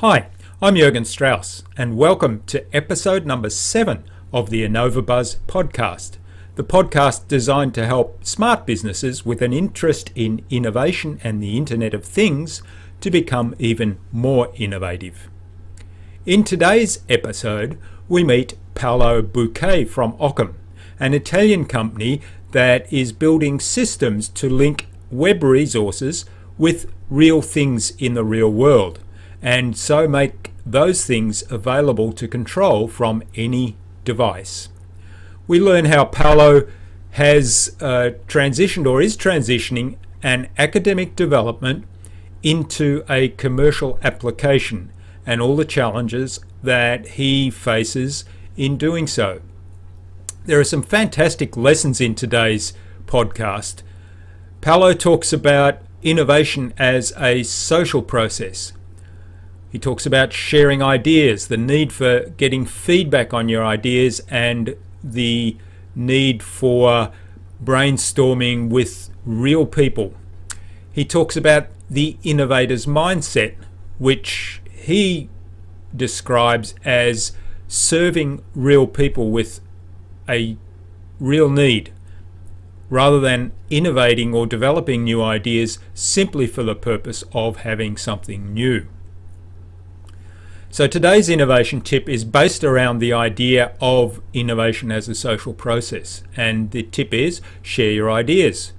Hi, I'm Jürgen Strauss, and welcome to episode number 7 of the InnovaBuzz podcast, the podcast designed to help smart businesses with an interest in innovation and the Internet of Things to become even more innovative. In today's episode, we meet Paolo Bouquet from Okkam, an Italian company that is building systems to link web resources with real things in the real world, and so make those things available to control from any device. We learn how Paolo has transitioned or is transitioning an academic development into a commercial application and all the challenges that he faces in doing so. There are some fantastic lessons in today's podcast. Paolo talks about innovation as a social process. He talks about sharing ideas, the need for getting feedback on your ideas, and the need for brainstorming with real people. He talks about the innovator's mindset, which he describes as serving real people with a real need, rather than innovating or developing new ideas simply for the purpose of having something new. So today's innovation tip is based around the idea of innovation as a social process. And the tip is share your ideas.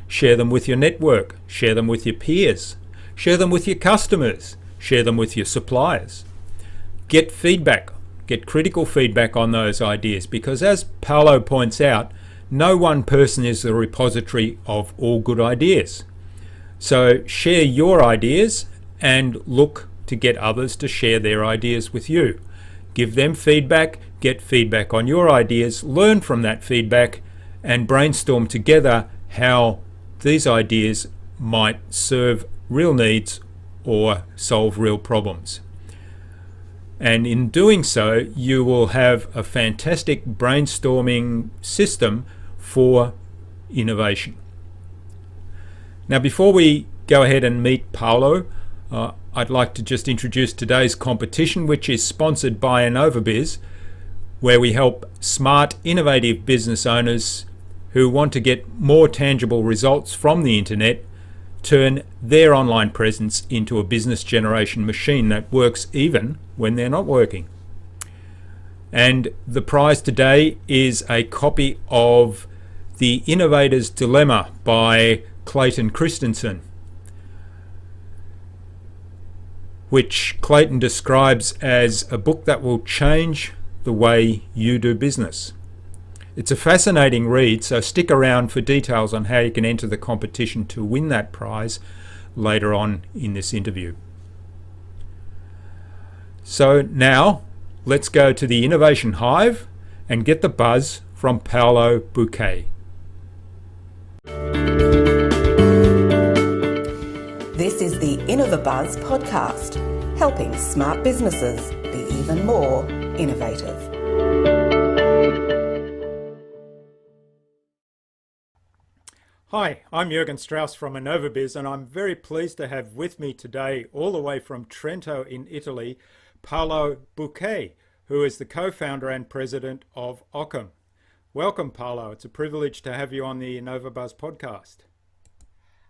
Share them with your network. Share them with your peers. Share them with your customers. Share them with your suppliers. Get feedback. Get critical feedback on those ideas, because as Paolo points out, no one person is the repository of all good ideas. So share your ideas and look to get others to share their ideas with you. Give them feedback, get feedback on your ideas, learn from that feedback, and brainstorm together how these ideas might serve real needs or solve real problems. And in doing so, you will have a fantastic brainstorming system for innovation. Now, before we go ahead and meet Paolo, I'd like to just introduce today's competition, which is sponsored by Innovabiz, where we help smart, innovative business owners who want to get more tangible results from the internet turn their online presence into a business generation machine that works even when they're not working. And the prize today is a copy of The Innovator's Dilemma by Clayton Christensen, which Clayton describes as a book that will change the way you do business. It's a fascinating read, so stick around for details on how you can enter the competition to win that prize later on in this interview. So now, let's go to the Innovation Hive and get the buzz from Paolo Bouquet. This is the InnovaBuzz podcast, helping smart businesses be even more innovative. Hi, I'm Jürgen Strauss from Innovabiz, and I'm very pleased to have with me today, all the way from Trento in Italy, Paolo Bouquet, who is the co-founder and president of Okkam. Welcome, Paolo. It's a privilege to have you on the InnovaBuzz podcast.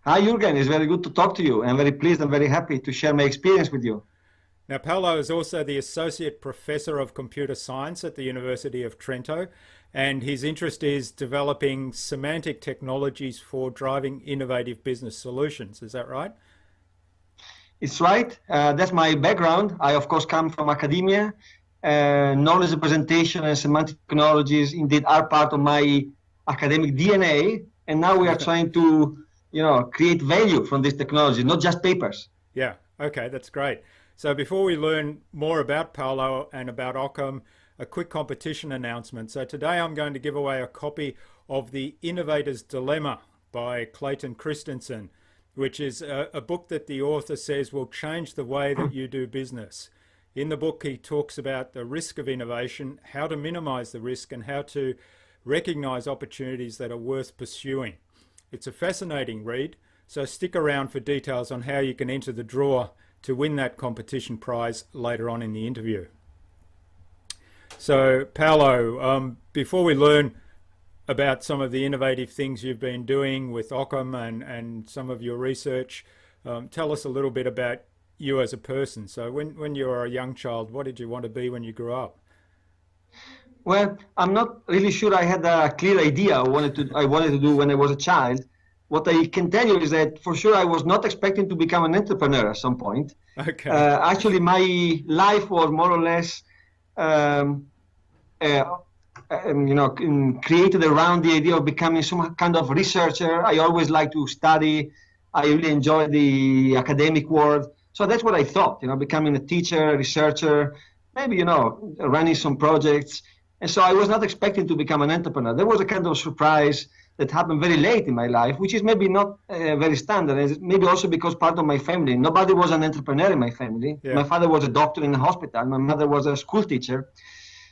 Hi, Jürgen. It's very good to talk to you. I'm very pleased and very happy to share my experience with you. Now, Paolo is also the Associate Professor of Computer Science at the University of Trento, and his interest is developing semantic technologies for driving innovative business solutions. Is that right? It's right. That's my background. I, of course, come from academia. Knowledge representation and semantic technologies indeed are part of my academic DNA. And now we are trying to create value from this technology, not just papers. Yeah, okay, that's great. So before we learn more about Paolo and about Okkam, a quick competition announcement. So today I'm going to give away a copy of The Innovator's Dilemma by Clayton Christensen, which is a book that the author says will change the way that you do business. In the book, he talks about the risk of innovation, how to minimize the risk, and how to recognize opportunities that are worth pursuing. It's a fascinating read, so stick around for details on how you can enter the draw to win that competition prize later on in the interview. So, Paolo, before we learn about some of the innovative things you've been doing with Okkam and some of your research, tell us a little bit about you as a person. So when you were a young child, what did you want to be when you grew up? Well, I'm not really sure I had a clear idea of what I wanted to do when I was a child. What I can tell you is that for sure I was not expecting to become an entrepreneur at some point. Okay. Actually, my life was more or less created around the idea of becoming some kind of researcher. I always liked to study. I really enjoyed the academic world. So that's what I thought, becoming a teacher, researcher, maybe, running some projects. And so I was not expecting to become an entrepreneur. There was a kind of surprise that happened very late in my life, which is maybe not very standard. And maybe also because part of my family, nobody was an entrepreneur in my family. Yeah. My father was a doctor in a hospital. My mother was a school teacher.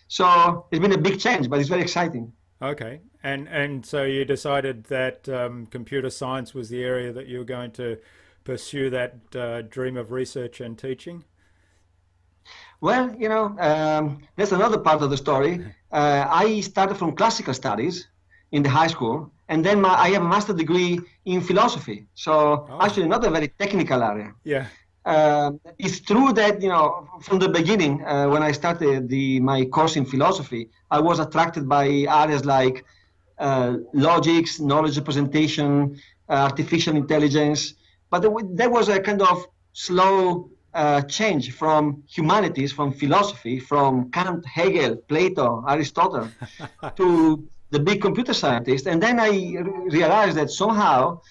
So it's been a big change, but it's very exciting. Okay. And so you decided that computer science was the area that you were going to pursue that dream of research and teaching? Well, that's another part of the story. I started from classical studies in the high school, and then I have a master's degree in philosophy. So actually not a very technical area. Yeah. It's true that, from the beginning, when I started my course in philosophy, I was attracted by areas like logics, knowledge representation, artificial intelligence. But there was a kind of slow change from humanities, from philosophy, from Kant, Hegel, Plato, Aristotle, to the big computer scientists. And then I realized that somehow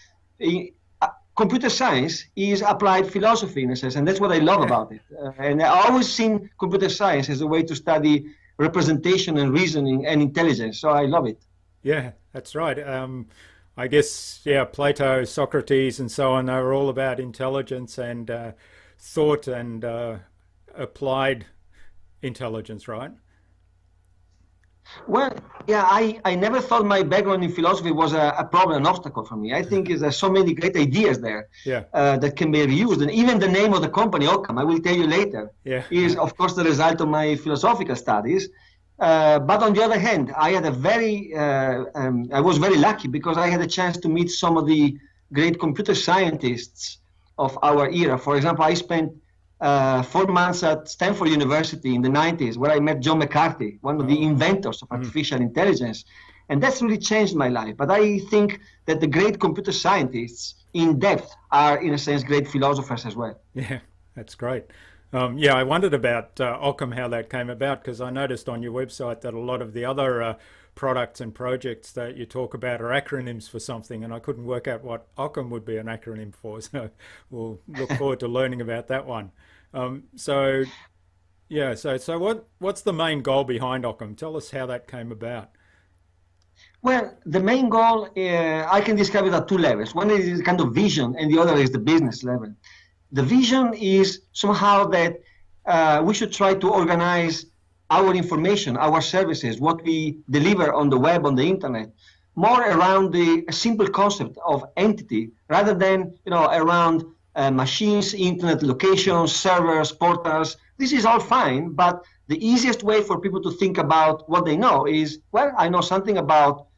computer science is applied philosophy in a sense, and that's what I love about it. And I always seen computer science as a way to study representation and reasoning and intelligence, so I love it. Yeah, that's right. I guess, Plato, Socrates and so on, they were all about intelligence and thought and applied intelligence, right? Well, yeah, I never thought my background in philosophy was a problem, an obstacle for me. I think there's so many great ideas there that can be reused. And even the name of the company, Okkam, I will tell you later, is, of course, the result of my philosophical studies. But on the other hand, I had I was very lucky because I had a chance to meet some of the great computer scientists of our era. For example, I spent 4 months at Stanford University in the 90s, where I met John McCarthy, one of the inventors of artificial intelligence. And that's really changed my life. But I think that the great computer scientists in depth are, in a sense, great philosophers as well. Yeah, that's great. I wondered about Okkam, how that came about, because I noticed on your website that a lot of the other products and projects that you talk about are acronyms for something, and I couldn't work out what Okkam would be an acronym for. So we'll look forward to learning about that one. So what's the main goal behind Okkam? Tell us how that came about. Well, the main goal, I can describe it at 2 levels. One is kind of vision, and the other is the business level. The vision is somehow that we should try to organize our information, our services, what we deliver on the web, on the internet, more around a simple concept of entity, rather than around machines, internet locations, servers, portals. This is all fine, but the easiest way for people to think about what they know is, well, I know something about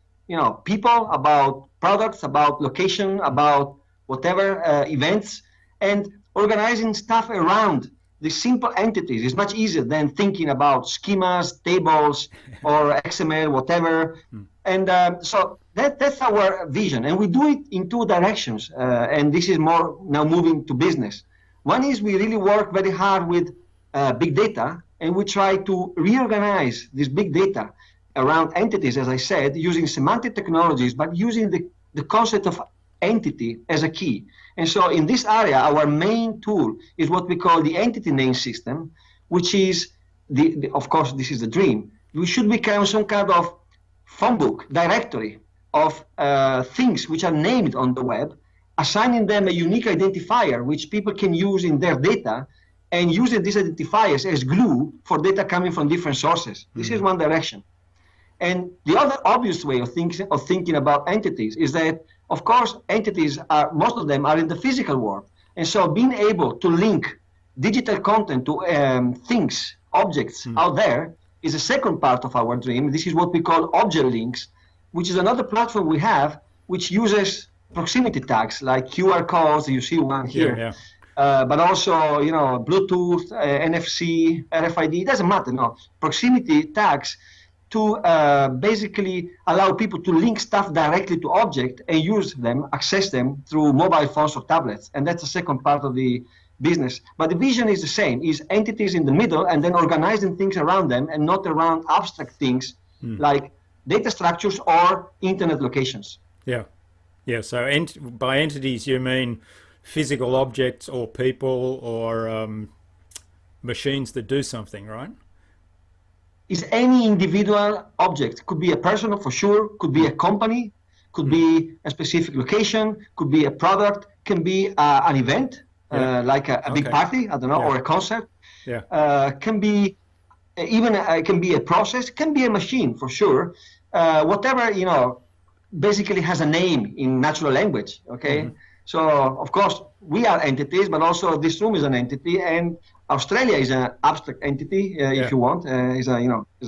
people, about products, about location, about whatever events, and organizing stuff around the simple entities is much easier than thinking about schemas, tables, or XML, whatever. And so that's our vision. And we do it in 2 directions. And this is more now moving to business. One is we really work very hard with big data, and we try to reorganize this big data around entities, as I said, using semantic technologies, but using the concept of entity as a key. And so in this area, our main tool is what we call the entity name system, which is, of course, this is the dream. We should become some kind of phone book directory of things which are named on the web, assigning them a unique identifier which people can use in their data, and using these identifiers as glue for data coming from different sources. This is one direction. And the other obvious way of thinking about entities is that, of course, entities most of them are in the physical world. And so being able to link digital content to things, objects out there is the second part of our dream. This is what we call object links, which is another platform we have which uses proximity tags like QR codes. You see one here, but also Bluetooth, NFC, RFID. It doesn't matter. No, proximity tags to basically allow people to link stuff directly to object and use them, access them through mobile phones or tablets. And that's the second part of the business. But the vision is the same, is entities in the middle and then organizing things around them and not around abstract things like data structures or internet locations. Yeah. So by entities, you mean physical objects or people or machines that do something, right? Is any individual object. Could be a person for sure, could be a company, could be a specific location, could be a product, can be an event, like a big party, I don't know, or a concert. Can be even can be a process, can be a machine for sure. Whatever, basically has a name in natural language, okay? So, of course, we are entities, but also this room is an entity, and Australia is an abstract entity, if you want, is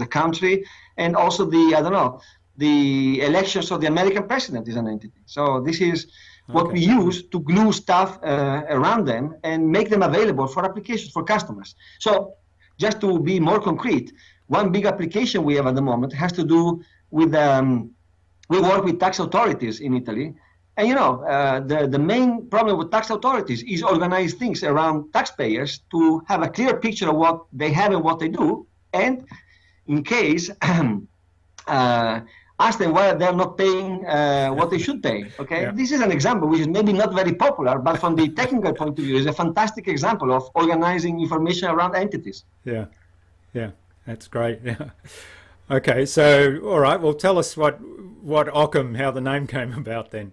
a country, and also the elections of the American president is an entity. So this is what we use to glue stuff around them and make them available for applications for customers. So just to be more concrete, one big application we have at the moment has to do with, we work with tax authorities in Italy. And the main problem with tax authorities is organize things around taxpayers to have a clear picture of what they have and what they do, and in case ask them why they're not paying what they should pay. Okay, this is an example which is maybe not very popular, but from the technical point of view, is a fantastic example of organizing information around entities. Yeah, that's great. Yeah. Okay, so all right, well, tell us what Okkam, how the name came about then.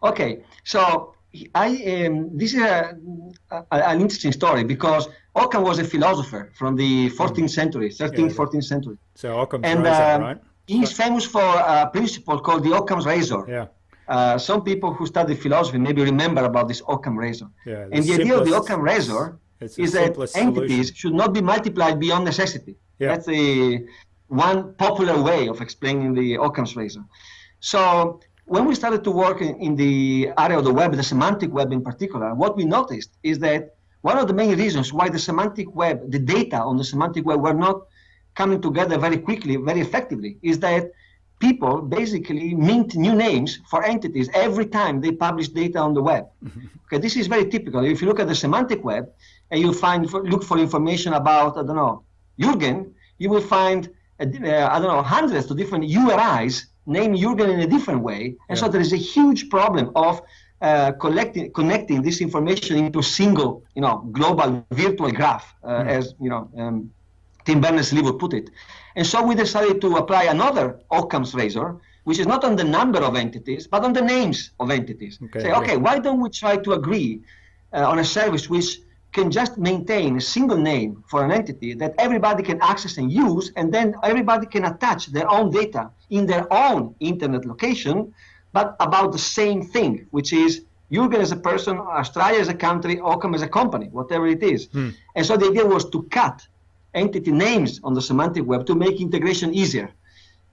Okay, so this is an interesting story because Okkam was a philosopher from the 14th century, 13th, 14th century. So Occam's razor, right? He's famous for a principle called the Occam's razor. Some people who study philosophy maybe remember about this Occam razor. And the idea of the Occam razor is that entities should not be multiplied beyond necessity. That's one popular way of explaining the Occam's razor. So when we started to work in the area of the web, the semantic web in particular, what we noticed is that one of the main reasons why the semantic web, the data on the semantic web were not coming together very quickly, very effectively, is that people basically mint new names for entities every time they publish data on the web. Okay, this is very typical. If you look at the semantic web and you look for information about, I don't know, Jürgen, you will find, hundreds of different URIs name Jürgen in a different way. And so there is a huge problem of connecting this information into a single, global virtual graph, as, Tim Berners-Lee would put it. And so we decided to apply another Occam's razor, which is not on the number of entities, but on the names of entities. Why don't we try to agree on a service which can just maintain a single name for an entity that everybody can access and use, and then everybody can attach their own data in their own internet location, but about the same thing, which is Jürgen as a person, Australia as a country, Occam as a company, whatever it is. And so the idea was to cut entity names on the semantic web to make integration easier.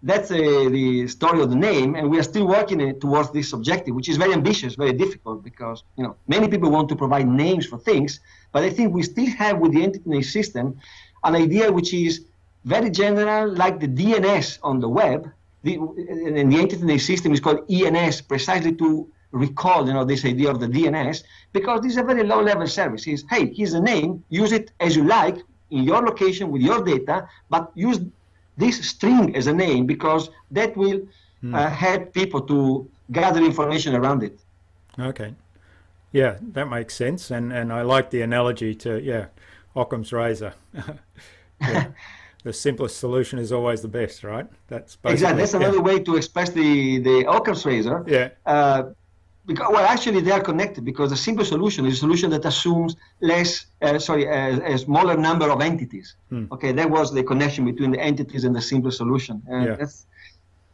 That's the story of the name, and we are still working towards this objective, which is very ambitious, very difficult, because many people want to provide names for things, but I think we still have with the entity name system an idea which is very general, like the DNS on the web, and the entity name system is called ENS, precisely to recall this idea of the DNS, because this is a very low-level service. It's, hey, here's a name, use it as you like, in your location with your data, but use this string as a name because that will help people to gather information around it. Okay. Yeah, that makes sense. And I like the analogy to, Occam's razor. The simplest solution is always the best, right? That's exactly. That's another way to express the Occam's razor. Because, actually, they are connected because the simple solution is a solution that assumes a smaller number of entities. Okay, that was the connection between the entities and the simple solution. That's,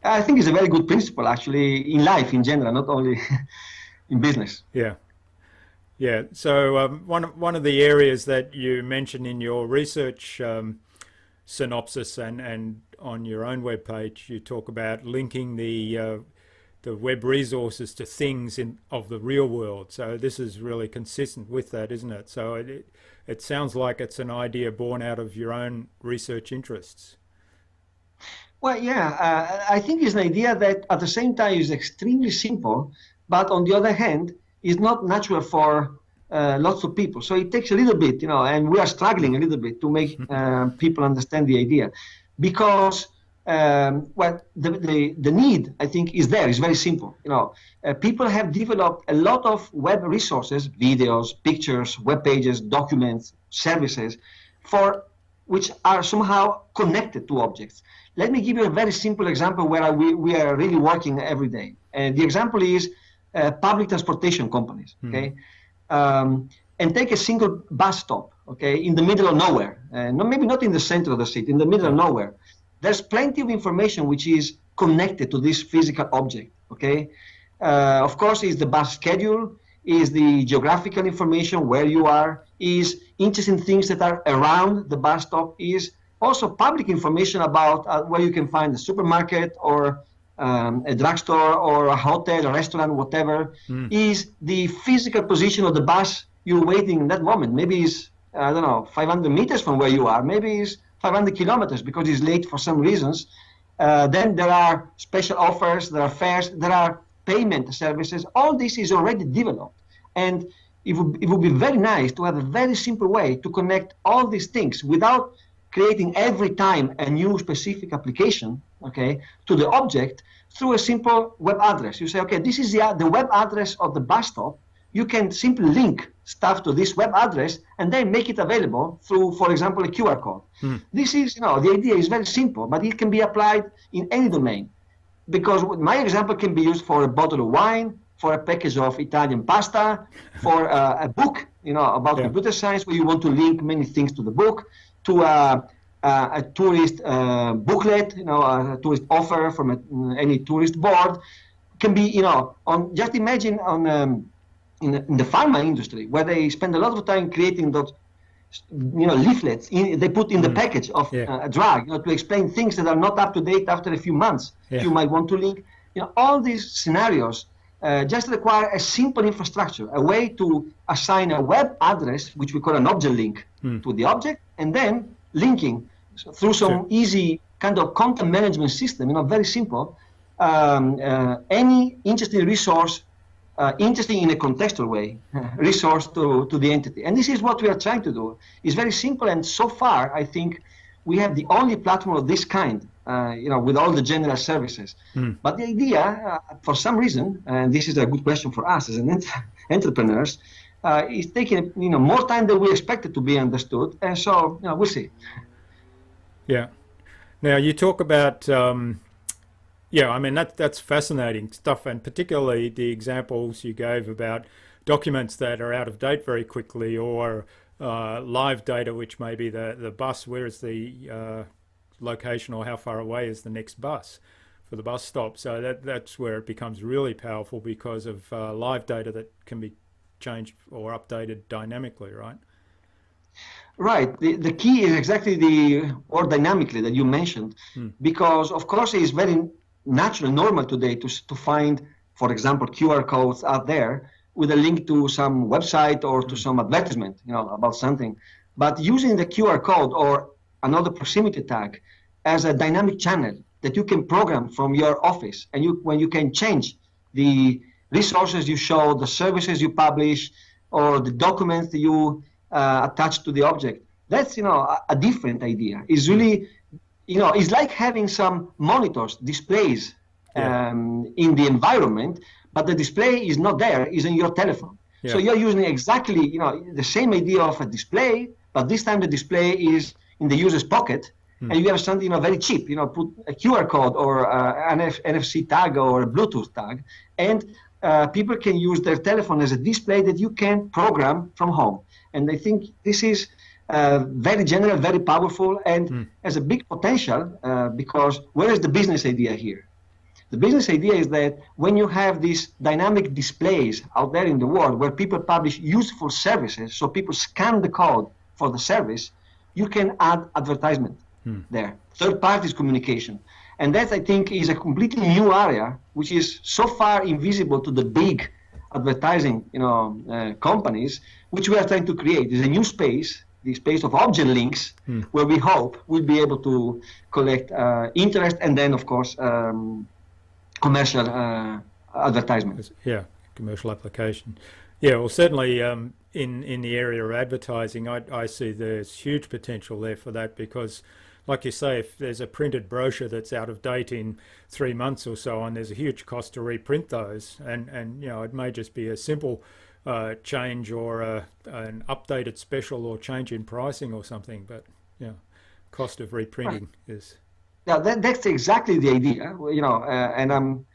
I think, it's a very good principle, actually, in life in general, not only in business. Yeah. So one of the areas that you mentioned in your research synopsis and on your own webpage, you talk about linking the web resources to things of the real world. So this is really consistent with that, isn't it? So it sounds like it's an idea born out of your own research interests. Well, yeah, I think it's an idea that at the same time is extremely simple, but on the other hand, is not natural for lots of people. So it takes a little bit, and we are struggling a little bit to make people understand the idea, because the need, I think, is there. It's very simple. People have developed a lot of web resources, videos, pictures, web pages, documents, services, which are somehow connected to objects. Let me give you a very simple example where we are really working every day. And the example is public transportation companies. Okay, and take a single bus stop. Okay, in the middle of nowhere, maybe not in the center of the city, in the middle of nowhere. There's plenty of information which is connected to this physical object. Okay, of course, is the bus schedule, is the geographical information where you are, is interesting things that are around the bus stop, is also public information about where you can find a supermarket or a drugstore or a hotel, a restaurant, whatever, is the physical position of the bus you're waiting in that moment. Maybe it's, 500 meters from where you are. Maybe it's 500 kilometers because it's late for some reasons. Then there are special offers, there are fares, there are payment services. All this is already developed. And it would be very nice to have a very simple way to connect all these things without creating every time a new specific application, okay, to the object through a simple web address. You say, okay, this is the web address of the bus stop. You can simply link stuff to this web address and then make it available through, for example, a QR code. This is, the idea is very simple, but it can be applied in any domain. Because my example can be used for a bottle of wine, for a package of Italian pasta, for a book, about computer science, where you want to link many things to the book, to a tourist booklet, a tourist offer from any tourist board. Can be, just imagine in the pharma industry, where they spend a lot of time creating those, leaflets they put in the package of a drug, to explain things that are not up to date after a few months. You might want to link, all these scenarios just require a simple infrastructure, a way to assign a web address, which we call an object link, to the object, and then linking through some easy kind of content management system, very simple, any interesting resource, interesting in a contextual way, resource to the entity. And this is what we are trying to do. It's very simple, and so far, I think we have the only platform of this kind, with all the general services. But the idea, for some reason, and this is a good question for us as an entrepreneurs, is taking more time than we expected to be understood, and so we'll see. Yeah. Now you talk about that's fascinating stuff, and particularly the examples you gave about documents that are out of date very quickly, or live data, which may be the bus, where is the location or how far away is the next bus for the bus stop. So that's where it becomes really powerful, because of live data that can be changed or updated dynamically, right? Right. The key is exactly the word dynamically that you mentioned, because of course it is very natural, normal today to find, for example, QR codes out there with a link to some website or to some advertisement, about something. But using the QR code or another proximity tag as a dynamic channel that you can program from your office, and when you can change the resources you show, the services you publish, or the documents that you attach to the object. That's a different idea. It's really, it's like having some monitors, displays in the environment, but the display is not there, it's in your telephone. So you're using exactly the same idea of a display, but this time the display is in the user's pocket, and you have something very cheap. Put a QR code or an NFC tag or a Bluetooth tag, and people can use their telephone as a display that you can program from home. And I think this is very general, very powerful, and has a big potential, because where is the business idea here? The business idea is that when you have these dynamic displays out there in the world where people publish useful services, so people scan the code for the service, you can add advertisement there. Third parties communication. And that, I think, is a completely new area, which is so far invisible to the big advertising companies, which we are trying to create. Is a new space, the space of object links, where we hope we'll be able to collect interest and then, of course, commercial advertisement. Yeah, commercial application. Yeah, well, certainly in the area of advertising, I see there's huge potential there for that, because like you say, if there's a printed brochure that's out of date in 3 months or so on, there's a huge cost to reprint those, and it may just be a simple change or an updated special or change in pricing or something, but cost of reprinting is. Yeah, that's exactly the idea, and I'm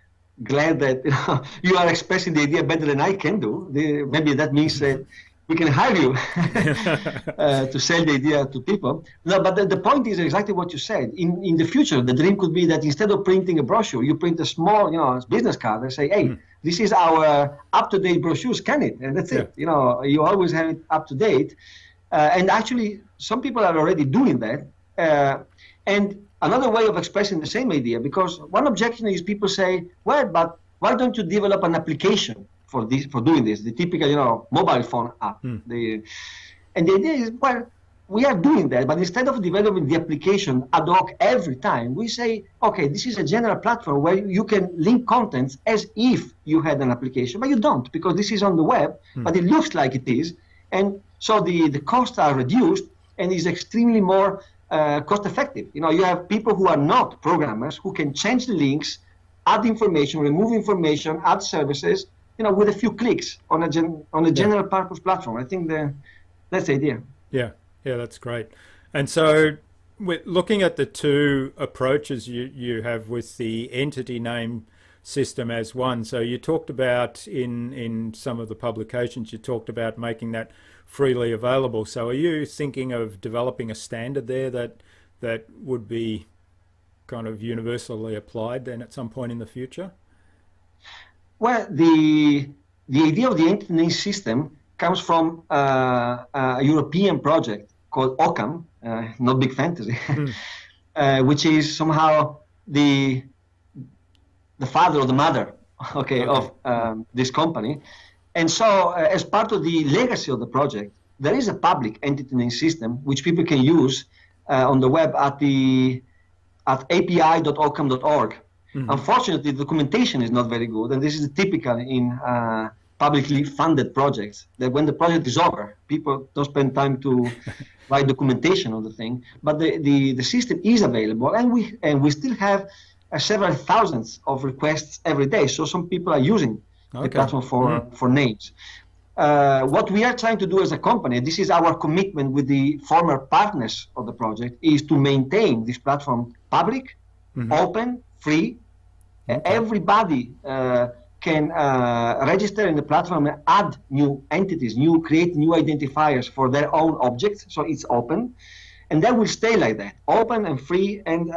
glad that you are expressing the idea better than I can do. Maybe that means that we can hire you to sell the idea to people. No, but the point is exactly what you said. In the future, the dream could be that instead of printing a brochure, you print a small, business card and say, hey, this is our up-to-date brochure, scan it, and that's it. You always have it up to date. And actually, some people are already doing that. And another way of expressing the same idea, because one objection is people say, well, but why don't you develop an application for doing this, the typical, mobile phone app. And the idea is, well, we are doing that, but instead of developing the application ad hoc every time, we say, okay, this is a general platform where you can link contents as if you had an application, but you don't, because this is on the web, but it looks like it is. And so the costs are reduced and is extremely more cost effective. You have people who are not programmers who can change the links, add information, remove information, add services, with a few clicks on a general purpose platform. I think that's the idea. Yeah, that's great. And so, looking at the two approaches you have with the entity name system as one, so you talked about in some of the publications, you talked about making that freely available. So are you thinking of developing a standard there that would be kind of universally applied then at some point in the future? Well, the idea of the entity name system comes from a European project called Okkam, not big fantasy, which is somehow the father or the mother, of this company. And so, as part of the legacy of the project, there is a public entity name system which people can use on the web at api.okkam.org. Unfortunately, the documentation is not very good, and this is typical in publicly funded projects, that when the project is over, people don't spend time to write documentation on the thing. But the system is available, and we still have several thousands of requests every day. So some people are using the platform for names. What we are trying to do as a company, this is our commitment with the former partners of the project, is to maintain this platform public, open, free. Everybody can register in the platform and add new entities, create new identifiers for their own objects. So it's open, and that will stay like that, open and free and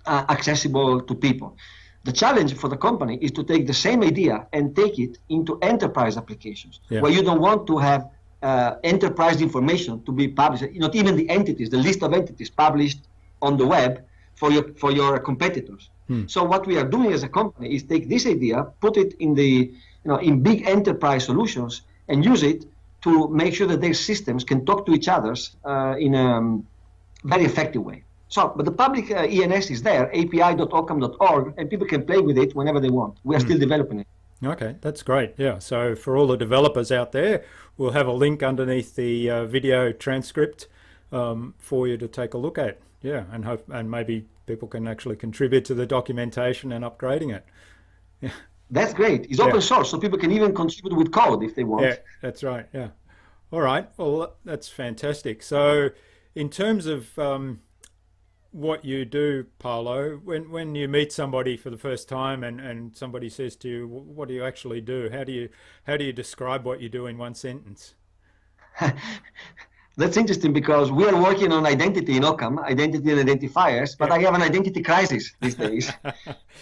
accessible to people. The challenge for the company is to take the same idea and take it into enterprise applications, where you don't want to have enterprise information to be published, not even the entities, the list of entities published on the web for your competitors. So what we are doing as a company is take this idea, put it in in big enterprise solutions, and use it to make sure that their systems can talk to each other in a very effective way. So, but the public ENS is there, api.okkam.org, and people can play with it whenever they want. We are still developing it. Okay, that's great. Yeah, so for all the developers out there, we'll have a link underneath the video transcript for you to take a look at. Yeah, and maybe people can actually contribute to the documentation and upgrading it. Yeah. That's great. It's open source, so people can even contribute with code if they want. Yeah, that's right. Yeah. All right. Well, that's fantastic. So, in terms of what you do, Paolo, when you meet somebody for the first time and somebody says to you, "What do you actually do?" How do you describe what you do in one sentence? that's interesting because we are working on identity in Okkam, identity and identifiers, but I have an identity crisis these days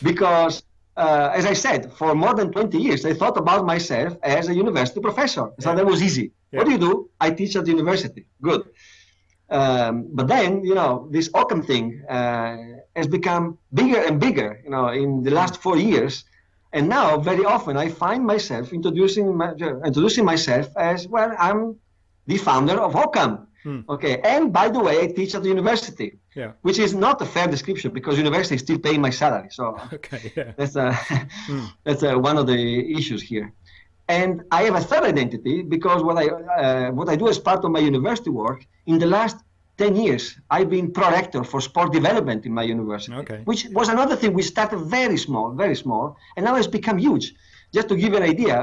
because, as I said, for more than 20 years, I thought about myself as a university professor. So that was easy. What do you do? I teach at the university. Good. But then, this Okkam thing has become bigger and bigger, in the last 4 years. And now, very often, I find myself introducing myself as, well, I'm the founder of Okkam. Okay, and by the way, I teach at the university, which is not a fair description because university is still paying my salary. So that's one of the issues here. And I have a third identity because what I do as part of my university work, in the last 10 years, I've been pro-rector for sport development in my university, which was another thing. We started very small, and now it's become huge. Just to give you an idea,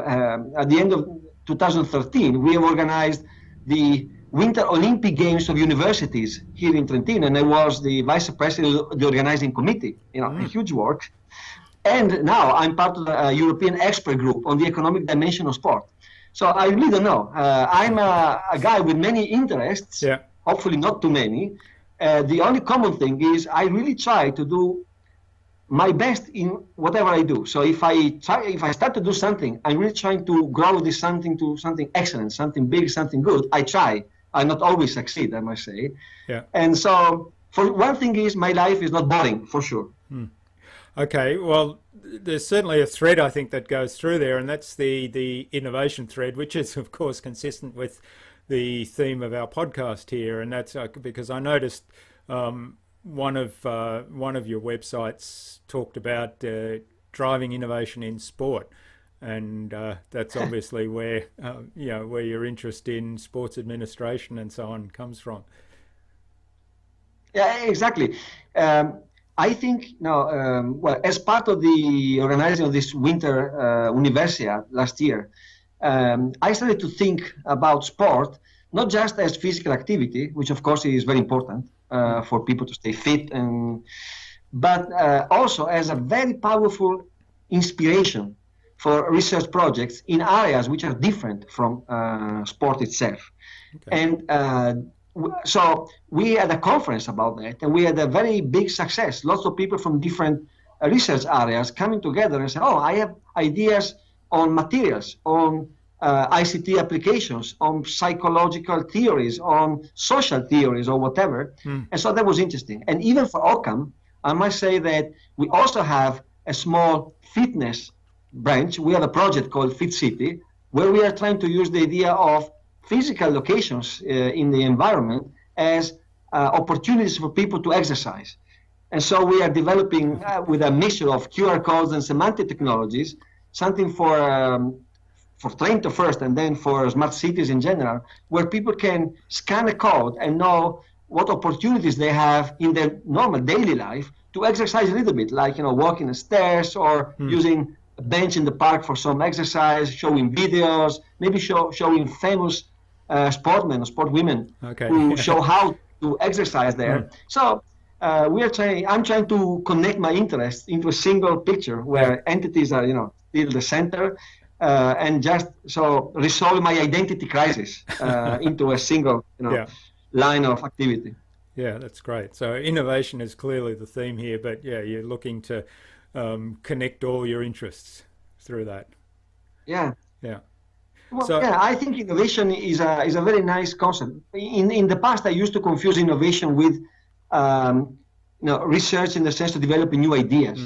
at the end of 2013, we have organized the Winter Olympic Games of universities here in Trentino, and I was the vice president of the organizing committee, a huge work. And now I'm part of the European expert group on the economic dimension of sport. So I really don't know. I'm a guy with many interests, hopefully not too many. The only common thing is I really try to do my best in whatever I do. So if I start to do something, I'm really trying to grow this something to something excellent, something big, something good. I try. I not always succeed, I must say. And so for one thing is my life is not boring, for sure. Okay, well, there's certainly a thread, I think, that goes through there, and that's the innovation thread, which is, of course, consistent with the theme of our podcast here. And that's because I noticed one of your websites talked about driving innovation in sport, and that's obviously where where your interest in sports administration and so on comes from. Yeah, exactly. I think well, as part of the organizing of this Winter Universiad last year, I started to think about sport not just as physical activity, which of course is very important for people to stay fit, but also as a very powerful inspiration for research projects in areas which are different from sport itself. And so we had a conference about that, and we had a very big success. Lots of people from different research areas coming together and say, oh, I have ideas on materials, on ICT applications, on psychological theories, on social theories, or whatever. And so that was interesting. And even for Okkam, I must say that we also have a small fitness branch. We have a project called Fit City, where we are trying to use the idea of physical locations in the environment as opportunities for people to exercise. And so we are developing with a mixture of QR codes and semantic technologies, something for Trento first and then for smart cities in general, where people can scan a code and know what opportunities they have in their normal daily life to exercise a little bit, like walking the stairs or using a bench in the park for some exercise, showing videos, maybe showing famous sportmen or sportwomen who show how to exercise there. So I'm trying to connect my interests into a single picture where entities are, still the center, and just so resolve my identity crisis into a single, line of activity. Yeah, that's great. So innovation is clearly the theme here, but you're looking to connect all your interests through that. Yeah. Well, So, I think innovation is a very nice concept. In the past, I used to confuse innovation with research in the sense of developing new ideas.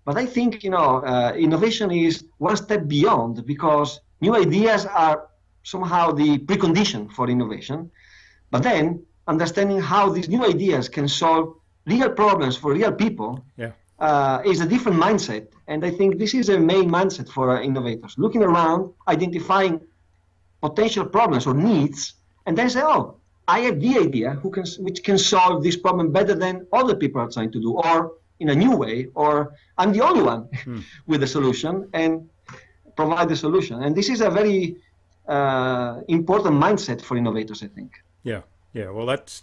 But I think innovation is one step beyond, because new ideas are somehow the precondition for innovation. But then understanding how these new ideas can solve real problems for real people is a different mindset. And I think this is a main mindset for innovators, looking around, identifying potential problems or needs, and then say, oh, I have the idea which can solve this problem better than other people are trying to do, or in a new way, or I'm the only one with the solution, and provide the solution. And this is a very important mindset for innovators, I think. Yeah. Well, that's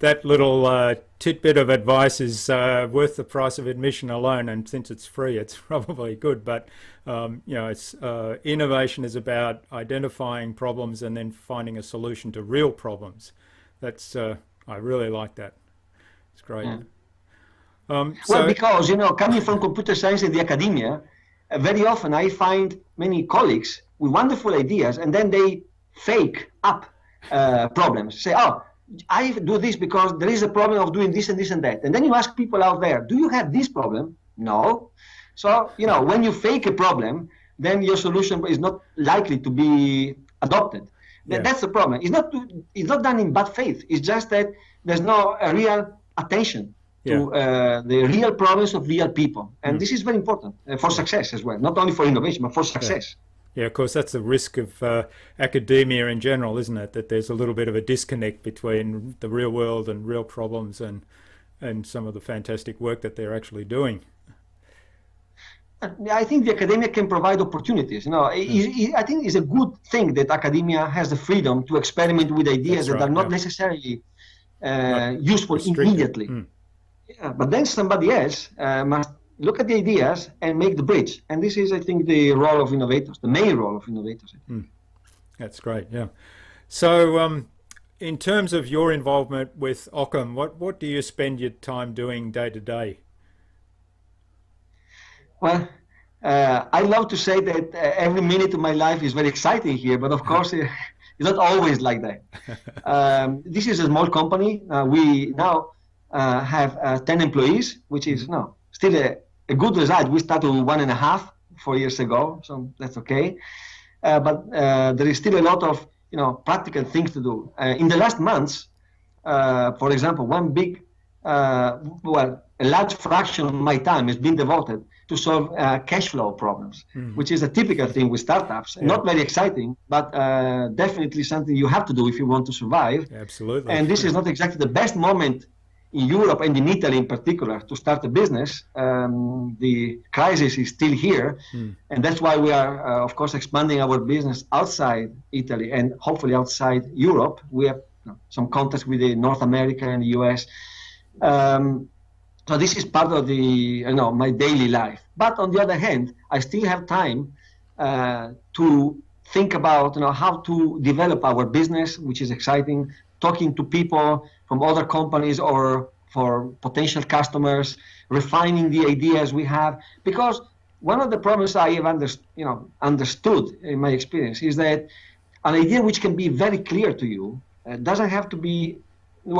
that little tidbit of advice is worth the price of admission alone, and since it's free, it's probably good. But it's innovation is about identifying problems and then finding a solution to real problems. That's I really like that. It's great. Yeah. Well, because coming from computer science in the academia, very often I find many colleagues with wonderful ideas, and then they fake up problems. Say, oh, I do this because there is a problem of doing this and this and that. And then you ask people out there, do you have this problem? No. So, when you fake a problem, then your solution is not likely to be adopted. Yeah. That's the problem. It's not done in bad faith. It's just that there's no real attention to the real problems of real people. And this is very important for success as well, not only for innovation, but for success. Yeah, of course, that's the risk of academia in general, isn't it? That there's a little bit of a disconnect between the real world and real problems and some of the fantastic work that they're actually doing. I think the academia can provide opportunities. I think it's a good thing that academia has the freedom to experiment with ideas that are not necessarily useful immediately. Yeah, but then somebody else must look at the ideas and make the bridge. And this is, I think, the role of innovators, the main role of innovators. That's great, yeah. So in terms of your involvement with Okkam, what do you spend your time doing day to day? Well, I love to say that every minute of my life is very exciting here, but of course it's not always like that. This is a small company. We now have 10 employees, which is still a good result. We started with 1.5 4 years ago, so that's okay. But there is still a lot of practical things to do. In the last months, for example, one big, a large fraction of my time has been devoted to solve cash flow problems, which is a typical thing with startups. Yeah. Not very exciting, but definitely something you have to do if you want to survive. Absolutely. And this is not exactly the best moment in Europe and in Italy in particular to start a business. The crisis is still here, and that's why we are, of course, expanding our business outside Italy and hopefully outside Europe. We have some contacts with North America and the US. So this is part of the my daily life. But on the other hand, I still have time to think about how to develop our business, which is exciting. Talking to people from other companies or for potential customers, refining the ideas we have. Because one of the problems I have understood in my experience is that an idea which can be very clear to you doesn't have to be,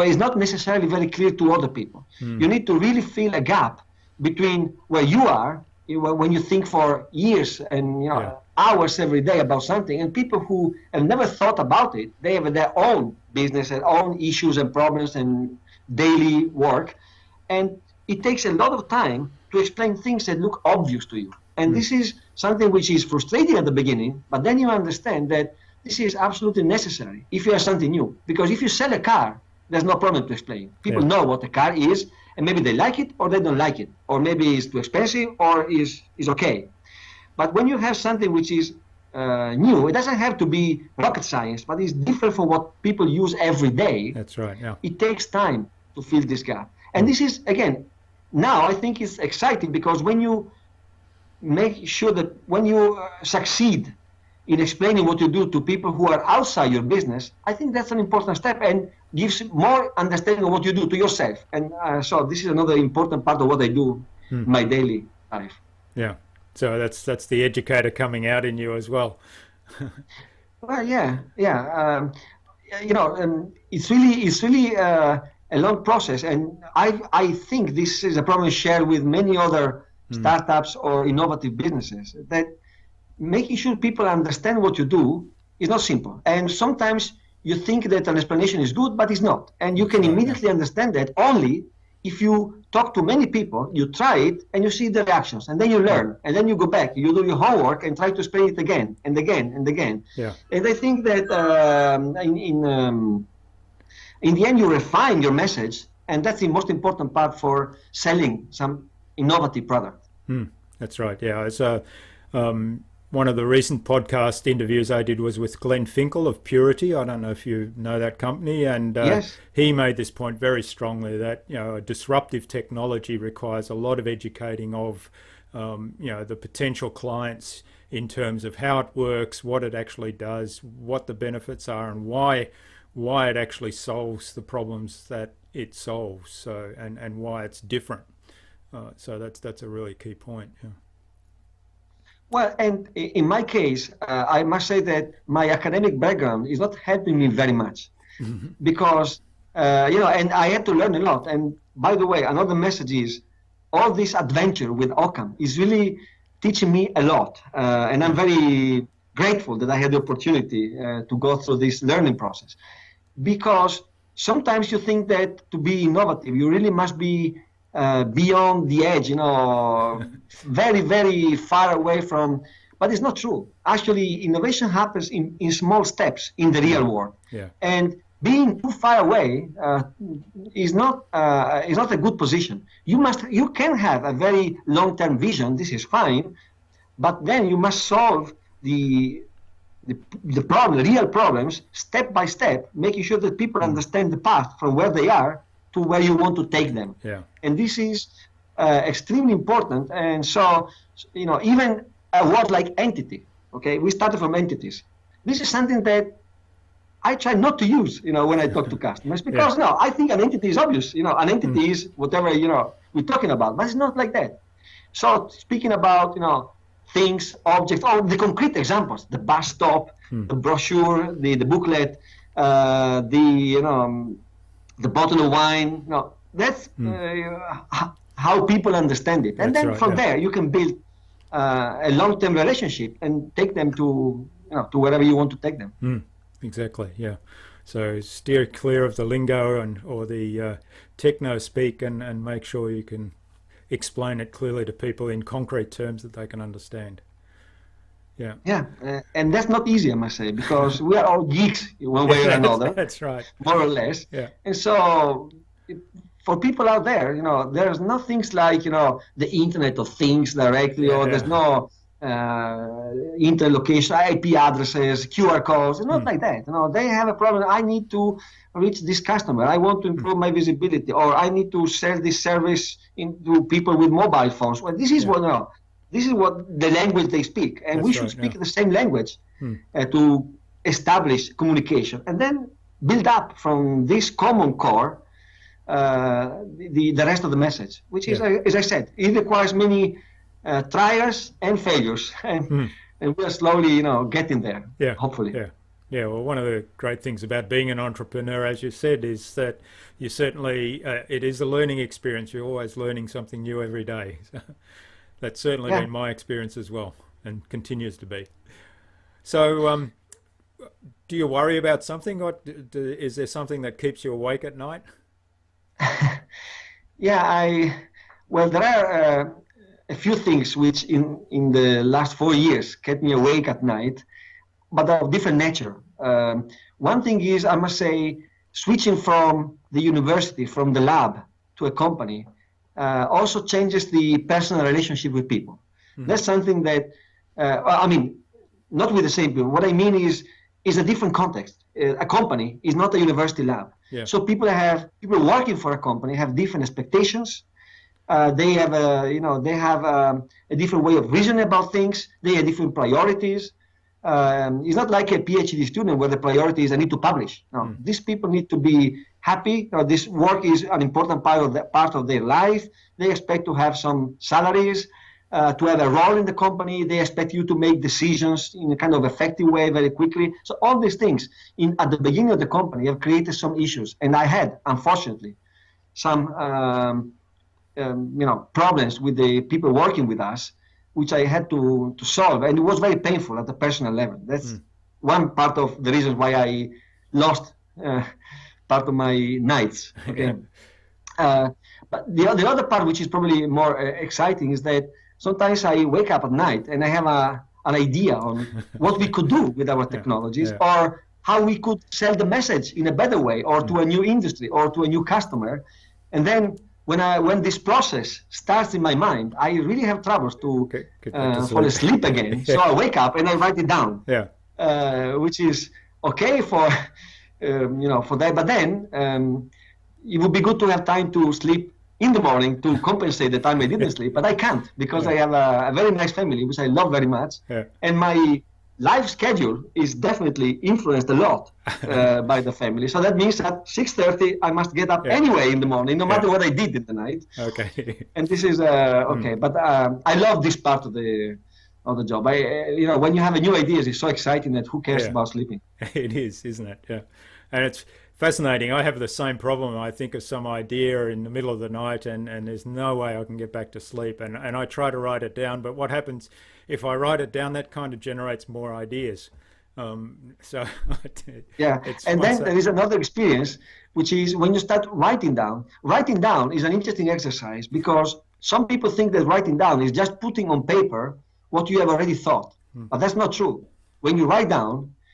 is not necessarily very clear to other people. You need to really fill a gap between where you are when you think for years and hours every day about something, and people who have never thought about it. They have their own business and own issues and problems and daily work, and it takes a lot of time to explain things that look obvious to you. And this is something which is frustrating at the beginning, but then you understand that this is absolutely necessary if you have something new. Because if you sell a car, there's no problem to explain. People know what a car is, and maybe they like it or they don't like it, or maybe it's too expensive or is okay. But when you have something which is new, it doesn't have to be rocket science, but it's different from what people use every day. That's right, yeah. It takes time to fill this gap. And this is, again, now I think it's exciting because when you make sure that when you succeed in explaining what you do to people who are outside your business, I think that's an important step and gives more understanding of what you do to yourself. And so this is another important part of what I do in my daily life. Yeah. So that's the educator coming out in you as well. Well, yeah. It's really a long process, and I think this is a problem shared with many other startups or innovative businesses. That making sure people understand what you do is not simple, and sometimes you think that an explanation is good, but it's not, and you can immediately understand that only if you talk to many people, you try it, and you see the reactions, and then you learn, and then you go back, you do your homework, and try to explain it again and again and again. Yeah. And I think that in the end, you refine your message, and that's the most important part for selling some innovative product. That's right. Yeah. It's One of the recent podcast interviews I did was with Glenn Finkel of Purity. I don't know if you know that company, and Yes. he made this point very strongly that a disruptive technology requires a lot of educating of the potential clients in terms of how it works, what it actually does, what the benefits are, and why it actually solves the problems that it solves. So and why it's different. So that's a really key point. Yeah. Well, and in my case, I must say that my academic background is not helping me very much because, and I had to learn a lot. And by the way, another message is all this adventure with Okkam is really teaching me a lot. And I'm very grateful that I had the opportunity to go through this learning process, because sometimes you think that to be innovative, you really must be beyond the edge, very, very far away from, but it's not true. Actually, innovation happens in small steps in the real world. Yeah. And being too far away is not a good position. You can have a very long-term vision, this is fine, but then you must solve the problem, the real problems, step by step, making sure that people understand the path from where they are to where you want to take them. Yeah. And this is extremely important. And so, even a word like entity, okay, we started from entities. This is something that I try not to use, when I talk to customers, because I think an entity is obvious. An entity is whatever, we're talking about, but it's not like that. So speaking about, things, objects, or the concrete examples, the bus stop, the brochure, the booklet, the bottle of wine, that's how people understand it. And That's then right, from there, you can build a long-term relationship and take them to wherever you want to take them. Exactly, yeah. So steer clear of the lingo or the techno speak and make sure you can explain it clearly to people in concrete terms that they can understand. Yeah. Yeah, and that's not easy, I must say, because we are all geeks one way or another. That's right. More or less. Yeah. And so for people out there, there's no things like, the Internet of Things directly, or there's no internet location, IP addresses, QR codes, not like that. They have a problem. I need to reach this customer. I want to improve my visibility, or I need to sell this service to people with mobile phones. Well, this is what the language they speak, and we should speak the same language to establish communication, and then build up from this common core the rest of the message, which is, as I said, it requires many trials and failures, and we are slowly, getting there. Yeah, hopefully. Yeah. Well, one of the great things about being an entrepreneur, as you said, is that you certainly it is a learning experience. You're always learning something new every day. So that's certainly been my experience as well, and continues to be. So, do you worry about something, or is there something that keeps you awake at night? Well, there are a few things which in the last 4 years kept me awake at night, but of different nature. One thing is, I must say, switching from the university, from the lab to a company, also changes the personal relationship with people. That's something that, not with the same people. What I mean is a different context. A company is not a university lab. Yeah. So people working for a company have different expectations. They have a different way of reasoning about things. They have different priorities. It's not like a PhD student where the priority is I need to publish. No, these people need to be happy. This work is an important part of their life. They expect to have some salaries, to have a role in the company. They expect you to make decisions in a kind of effective way very quickly. So all these things at the beginning of the company have created some issues. And I had, unfortunately, some problems with the people working with us, which I had to solve. And it was very painful at the personal level. That's one part of the reasons why I lost part of my nights. Okay. But the other part, which is probably more exciting, is that sometimes I wake up at night and I have an idea on what we could do with our technologies, or how we could sell the message in a better way, or to a new industry, or to a new customer. And then when this process starts in my mind, I really have troubles to Get back to fall sleep. asleep again. So I wake up and I write it down, Yeah. which is okay for for that. But then it would be good to have time to sleep in the morning to compensate the time I didn't sleep. But I can't because I have a very nice family, which I love very much, and my life schedule is definitely influenced a lot by the family. So that means at 6:30 I must get up anyway in the morning, no matter what I did in the night. Okay. And this is okay. But I love this part of the job. When you have a new ideas, it's so exciting that who cares about sleeping? It is, isn't it? Yeah. And it's fascinating. I have the same problem. I think of some idea in the middle of the night and there's no way I can get back to sleep. And I try to write it down. But what happens if I write it down, that kind of generates more ideas. So and then there is another experience, which is when you start writing down. Writing down is an interesting exercise because some people think that writing down is just putting on paper what you have already thought. But that's not true. When you write down,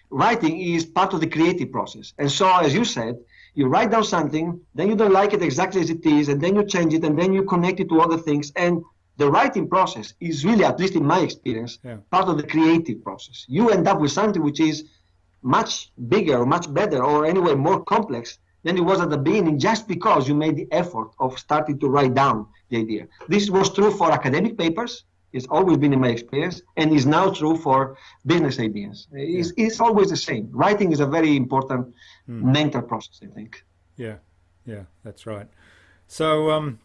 writing is part of the creative process. And so, as you said, you write down something, then you don't like it exactly as it is, and then you change it, and then you connect it to other things. And the writing process is really, at least in my experience, part of the creative process. You end up with something which is much bigger, or much better, or anyway more complex than it was at the beginning, just because you made the effort of starting to write down the idea. This was true for academic papers. It's always been in my experience, and is now true for business ideas. It's always the same. Writing is a very important mental process, I think. Yeah, that's right. So,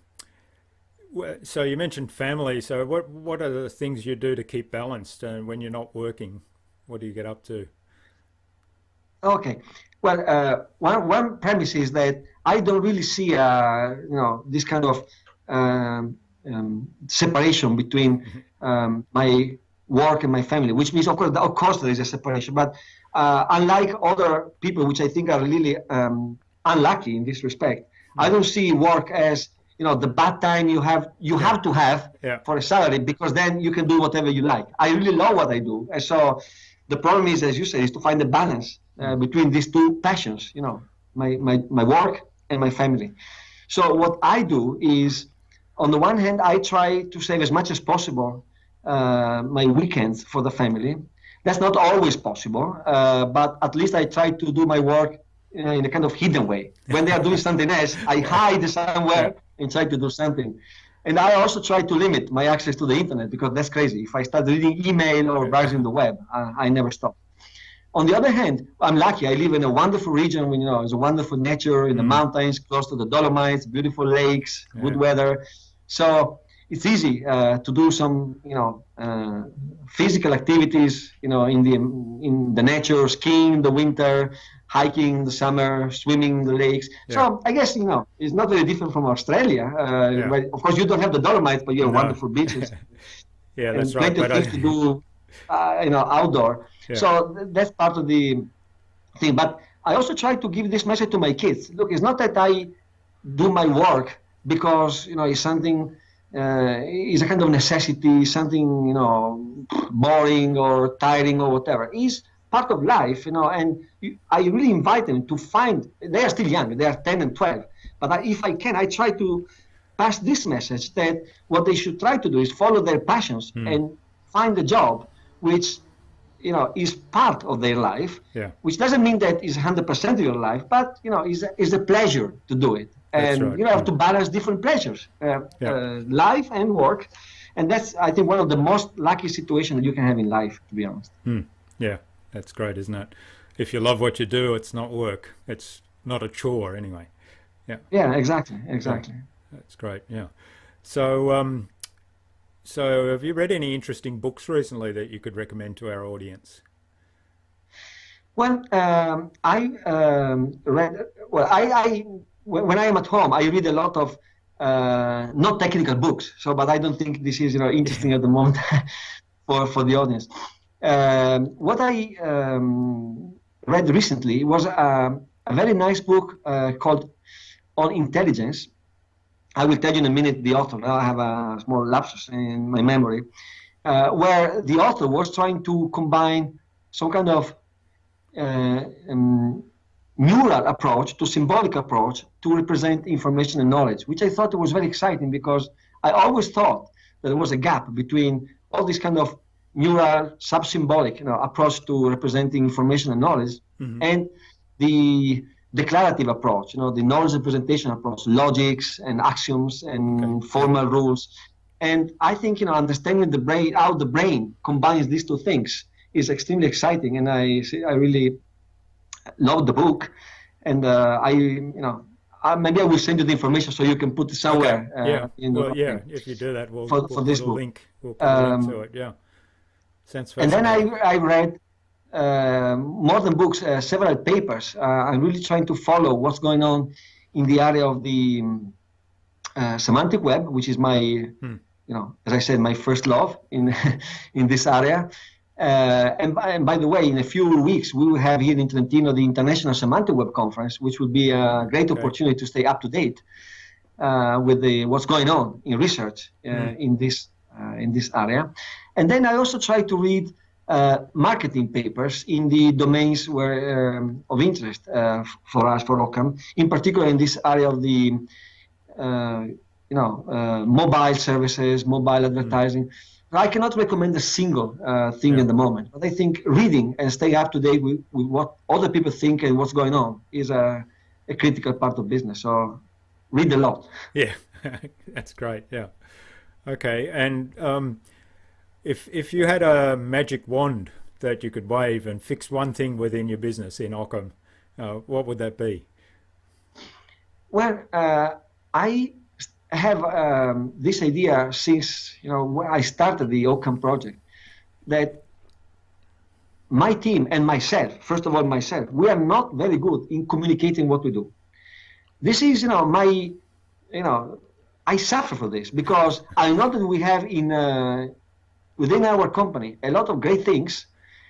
so you mentioned family. So, what are the things you do to keep balanced when you're not working? What do you get up to? Okay. Well, one premise is that I don't really see, this kind of separation between my work and my family, which means, of course, there is a separation. But unlike other people, which I think are really unlucky in this respect, I don't see work as the bad time you have to have for a salary, because then you can do whatever you like. I really love what I do, and so the problem is, as you say, is to find the balance between these two passions. My work and my family. So what I do is, on the one hand, I try to save as much as possible my weekends for the family. That's not always possible, but at least I try to do my work in a kind of hidden way. When they are doing something else, I hide somewhere and try to do something. And I also try to limit my access to the internet, because that's crazy. If I start reading email or browsing the web, I never stop. On the other hand, I'm lucky. I live in a wonderful region. There's a wonderful nature in the mountains, close to the Dolomites, beautiful lakes, good weather. So it's easy to do some, physical activities, in the nature, skiing in the winter, hiking in the summer, swimming in the lakes. So I guess, it's not very different from Australia. Right? Of course, you don't have the Dolomites, but you have wonderful beaches. That's right. Plenty of things to do, outdoor. So that's part of the thing. But I also try to give this message to my kids. Look, it's not that I do my work because it's something, it's a kind of necessity, something boring or tiring or whatever. It's part of life, and I really invite them to find. They are still young; they are 10 and 12. But if I can, I try to pass this message that what they should try to do is follow their passions and find a job which is part of their life. Which doesn't mean that is 100% of your life, but is a pleasure to do it. And you have to balance different pleasures, life and work, and that's, I think, one of the most lucky situations that you can have in life, to be honest. Yeah, that's great, isn't it? If you love what you do, it's not work. It's not a chore, anyway. Yeah, exactly. That's great. Yeah. So, so have you read any interesting books recently that you could recommend to our audience? Well, I read. Well, I when I am at home, I read a lot of not technical books. But I don't think this is interesting at the moment for the audience. What I read recently was a very nice book called On Intelligence. I will tell you in a minute the author. I have a small lapsus in my memory, where the author was trying to combine some kind of neural approach to symbolic approach to represent information and knowledge, which I thought was very exciting because I always thought that there was a gap between all this kind of neural sub-symbolic approach to representing information and knowledge and the declarative approach, the knowledge representation approach, logics and axioms and formal rules. And I think, understanding the brain, how the brain combines these two things is extremely exciting. And I really love the book. And maybe I will send you the information so you can put it somewhere. If you do that, we'll for this put a book. link. We'll put a link to it. Yeah. Sounds And fascinating. then I read more than books, several papers. I'm really trying to follow what's going on in the area of the semantic web, which is my, as I said, my first love in in this area. And by the way, in a few weeks, we will have here in Trentino the International Semantic Web Conference, which will be a great opportunity to stay up to date with what's going on in research in this area. And then I also try to read marketing papers in the domains where of interest for us, for Okkam, in particular in this area of the mobile services, mobile advertising. I cannot recommend a single thing at the moment, but I think reading and staying up to date with what other people think and what's going on is a critical part of business. So read a lot. Yeah, that's great. Yeah. Okay. And if you had a magic wand that you could wave and fix one thing within your business in Okkam, what would that be? Well, I have this idea since when I started the Okkam project, that my team and myself, first of all myself, we are not very good in communicating what we do. This is I suffer for this because I know that we have within our company a lot of great things,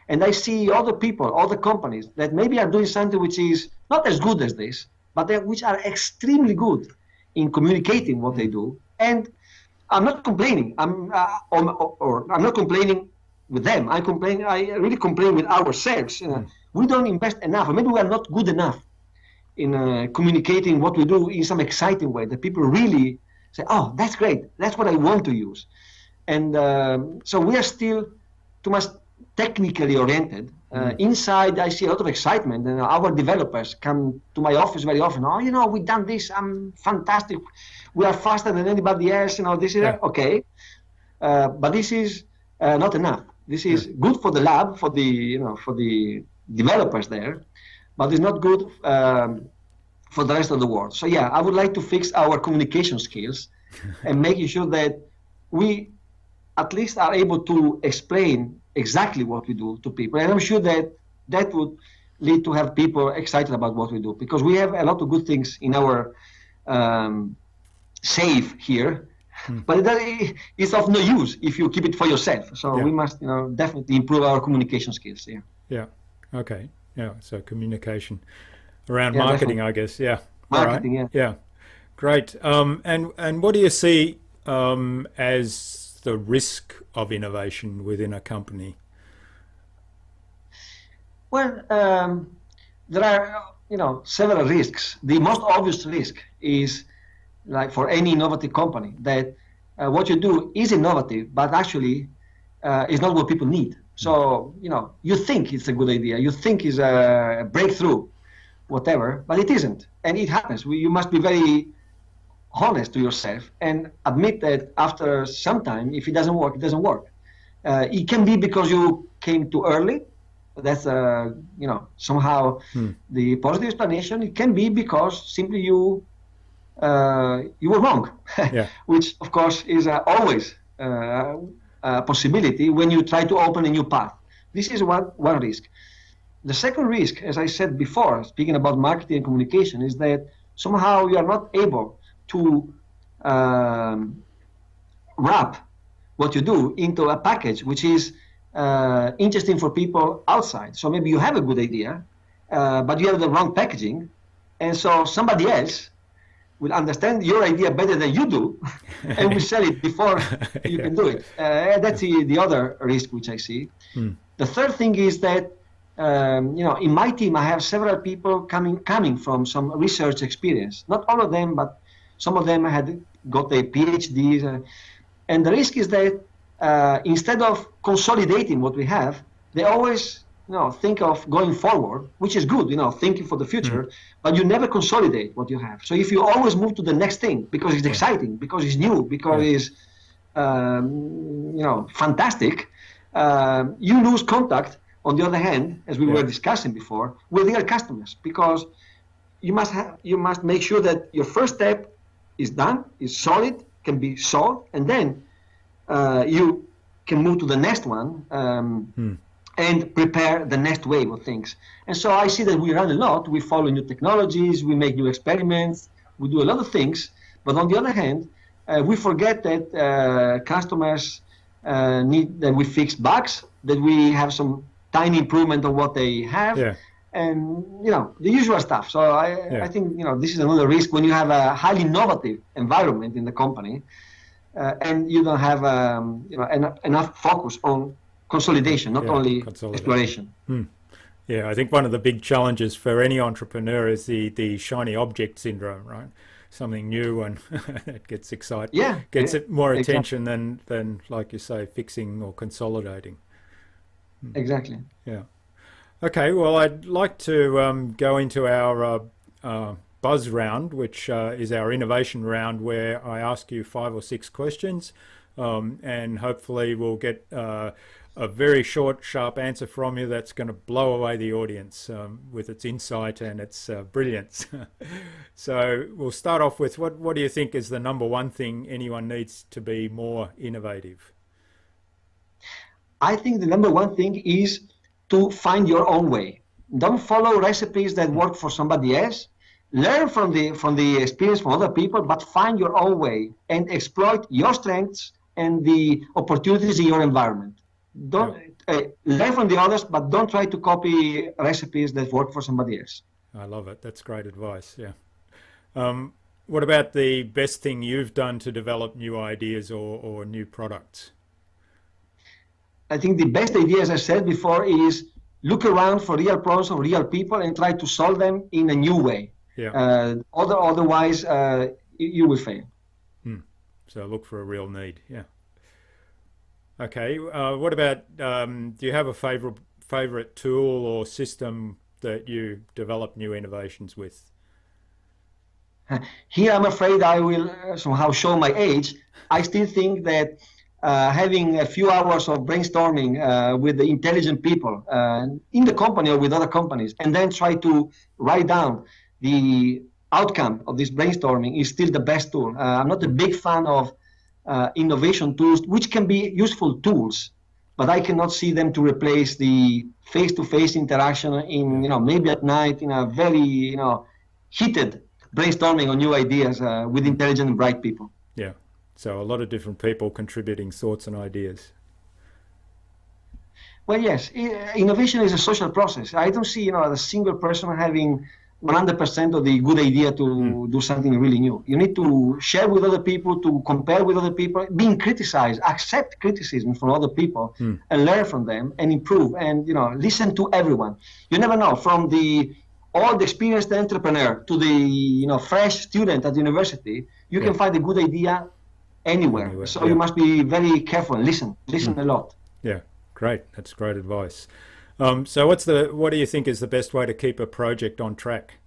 and I see other people, other companies that maybe are doing something which is not as good as this, but which are extremely good in communicating what they do. And I'm not complaining. I'm not complaining with them. I really complain with ourselves. We don't invest enough, or maybe we are not good enough in communicating what we do in some exciting way that people really say, "Oh, that's great. That's what I want to use." And so we are still too much technically oriented. Inside, I see a lot of excitement, and our developers come to my office very often. "Oh, we've done this. I'm fantastic. We are faster than anybody else. This is okay." But this is not enough. This is good for the lab, for the developers there, but it's not good for the rest of the world. So yeah, I would like to fix our communication skills and making sure that we at least are able to explain exactly what we do to people. And I'm sure that would lead to have people excited about what we do, because we have a lot of good things in our safe here, but it's of no use if you keep it for yourself. So we must definitely improve our communication skills here. Yeah. Okay. Yeah. So communication around marketing, definitely. I guess. Yeah. Marketing. Right. Yeah. Great. And what do you see as the risk of innovation within a company? Well, there are several risks. The most obvious risk is, like for any innovative company, that what you do is innovative, but actually is not what people need. So you think it's a good idea, you think it's a breakthrough, whatever, but it isn't, and it happens. You must be very honest to yourself and admit that after some time, if it doesn't work, it doesn't work. It can be because you came too early. That's somehow the positive explanation. It can be because simply you were wrong, which of course is always a possibility when you try to open a new path. This is one risk. The second risk, as I said before, speaking about marketing and communication, is that somehow you are not able to wrap what you do into a package which is interesting for people outside. So maybe you have a good idea, but you have the wrong packaging, and so somebody else will understand your idea better than you do and will sell it before you can do it. That's the other risk which I see. The third thing is that in my team, I have several people coming from some research experience. Not all of them, but some of them had got their PhDs. And the risk is that instead of consolidating what we have, they always think of going forward, which is good, thinking for the future, but you never consolidate what you have. So if you always move to the next thing because it's exciting, because it's new, because it's fantastic, you lose contact. On the other hand, as we were discussing before, with real customers, because you must make sure that your first step is done, is solid, can be solved, and then you can move to the next one and prepare the next wave of things. And so I see that we run a lot, we follow new technologies, we make new experiments, we do a lot of things, but on the other hand, we forget that customers need that we fix bugs, that we have some tiny improvement on what they have, and the usual stuff. So I think this is another risk when you have a highly innovative environment in the company, and you don't have enough focus on consolidation, not only exploration. Yeah, I think one of the big challenges for any entrepreneur is the shiny object syndrome, right? Something new and it gets excited, gets more attention than, like you say, fixing or consolidating. Exactly. Yeah. Okay, well, I'd like to go into our buzz round, which is our innovation round, where I ask you 5 or 6 questions, and hopefully we'll get a very short, sharp answer from you that's going to blow away the audience with its insight and its brilliance. So we'll start off with what do you think is the number one thing anyone needs to be more innovative? I think the number one thing is to find your own way. Don't follow recipes that work for somebody else. Learn from the experience from other people, but find your own way and exploit your strengths and the opportunities in your environment. Don't learn from the others, but don't try to copy recipes that work for somebody else. I love it. That's great advice. Yeah. What about the best thing you've done to develop new ideas or new products? I think the best idea, as I said before, is look around for real problems of real people and try to solve them in a new way. Yeah. Otherwise, you will fail. So look for a real need. Yeah. Okay. What about, do you have a favorite tool or system that you develop new innovations with? Here, I'm afraid I will somehow show my age. I still think that having a few hours of brainstorming with the intelligent people in the company or with other companies, and then try to write down the outcome of this brainstorming is still the best tool. I'm not a big fan of innovation tools, which can be useful tools, but I cannot see them to replace the face-to-face interaction in, maybe at night in a very, heated brainstorming on new ideas with intelligent and bright people. Yeah. So a lot of different people contributing thoughts and ideas. Well, yes, innovation is a social process. I don't see, a single person having 100% of the good idea to do something really new. You need to share with other people, to compare with other people, being criticized, accept criticism from other people, and learn from them and improve. And listen to everyone. You never know, from the old experienced entrepreneur to the fresh student at university, you can find a good idea anywhere. So you must be very careful and listen a lot. Yeah, great. That's great advice. So what do you think is the best way to keep a project on track?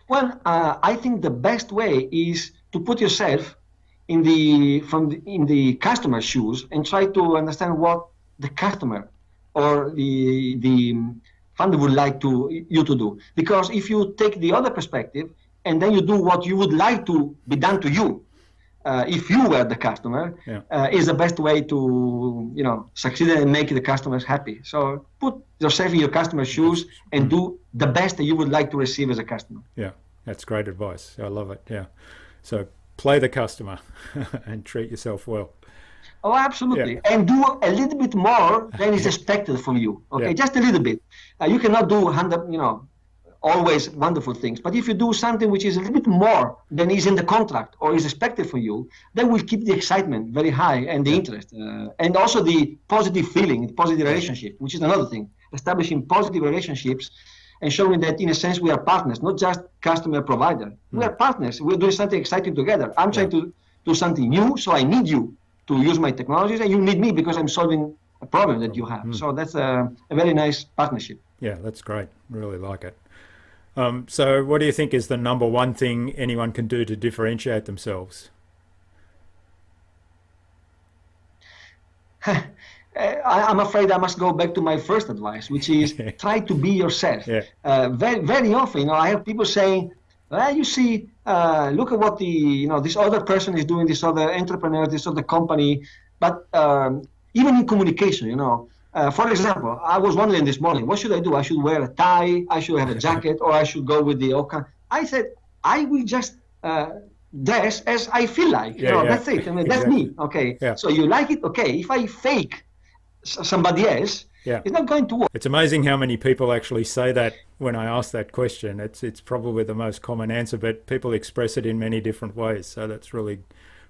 Well, I think the best way is to put yourself in the customer's shoes and try to understand what the customer or the funder would like you to do. Because if you take the other perspective and then you do what you would like to be done to you, if you were the customer, is the best way to succeed and make the customers happy. So put yourself in your customer's shoes and do the best that you would like to receive as a customer. Yeah, that's great advice. I love it. Yeah. So play the customer and treat yourself well. Oh, absolutely. Yeah. And do a little bit more than is expected from you. Okay, just a little bit. You cannot do always wonderful things. But if you do something which is a little bit more than is in the contract or is expected from you, that will keep the excitement very high and the interest. And also the positive feeling, the positive relationship, which is another thing. Establishing positive relationships and showing that, in a sense, we are partners, not just customer provider. We are partners. We're doing something exciting together. I'm trying to do something new, so I need you to use my technologies, and you need me because I'm solving a problem that you have. So that's a very nice partnership. Yeah, that's great. Really like it. So what do you think is the number one thing anyone can do to differentiate themselves? I'm afraid I must go back to my first advice, which is try to be yourself. Very, very often, I have people saying, well, you see, look at what this other person is doing, this other entrepreneur, this other company. But even in communication, for example, I was wondering this morning, what should I do? I should wear a tie, I should have a jacket, or I should go with the Okkam. I said, I will just dress as I feel like. That's it. I mean, that's me. Okay. So you like it? Okay. If I fake somebody else, it's not going to work. It's amazing how many people actually say that when I ask that question. It's probably the most common answer, but people express it in many different ways. So that's really,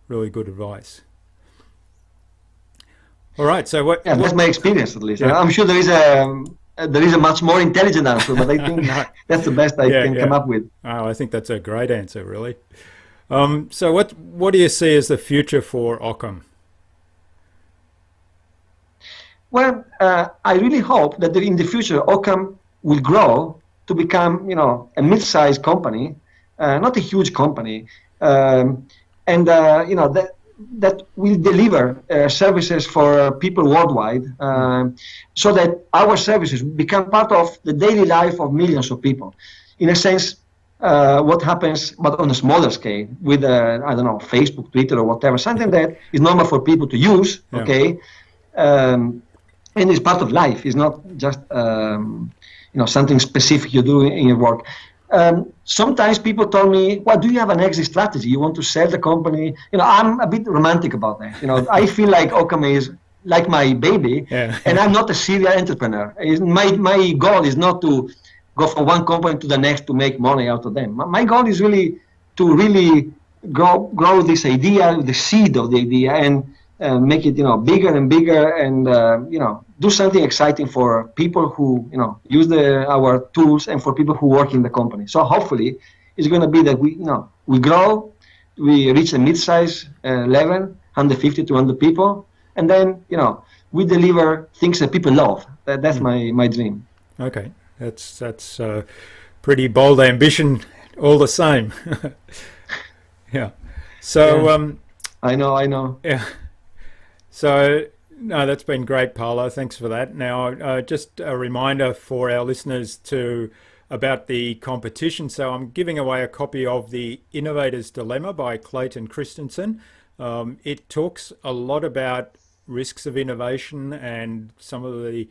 really good advice. All right. So that's my experience, at least. I'm sure there is a much more intelligent answer, but I think that's the best I can come up with. Oh, I think that's a great answer, really. So what do you see as the future for Okkam? Well, I really hope that in the future, Okkam will grow to become, a mid-sized company, not a huge company, that will deliver services for people worldwide, so that our services become part of the daily life of millions of people. In a sense, what happens, but on a smaller scale, with Facebook, Twitter, or whatever, something that is normal for people to use, and it's part of life. It's not just something specific you do in your work. Sometimes people tell me, well, do you have an exit strategy? You want to sell the company? I'm a bit romantic about that. I feel like Okkam is like my baby, and I'm not a serial entrepreneur. My goal is not to go from one company to the next to make money out of them. My goal is really to grow this idea, the seed of the idea, and make it bigger and bigger, and do something exciting for people who use our tools, and for people who work in the company. So hopefully it's going to be that we grow, we reach a mid-size level, 150 to 200 people, and then we deliver things that people love. That's my dream. Okay, that's pretty bold ambition all the same. So I know. Yeah. So, no, that's been great, Paolo. Thanks for that. Now, just a reminder for our listeners about the competition. So I'm giving away a copy of The Innovator's Dilemma by Clayton Christensen. It talks a lot about risks of innovation and some of the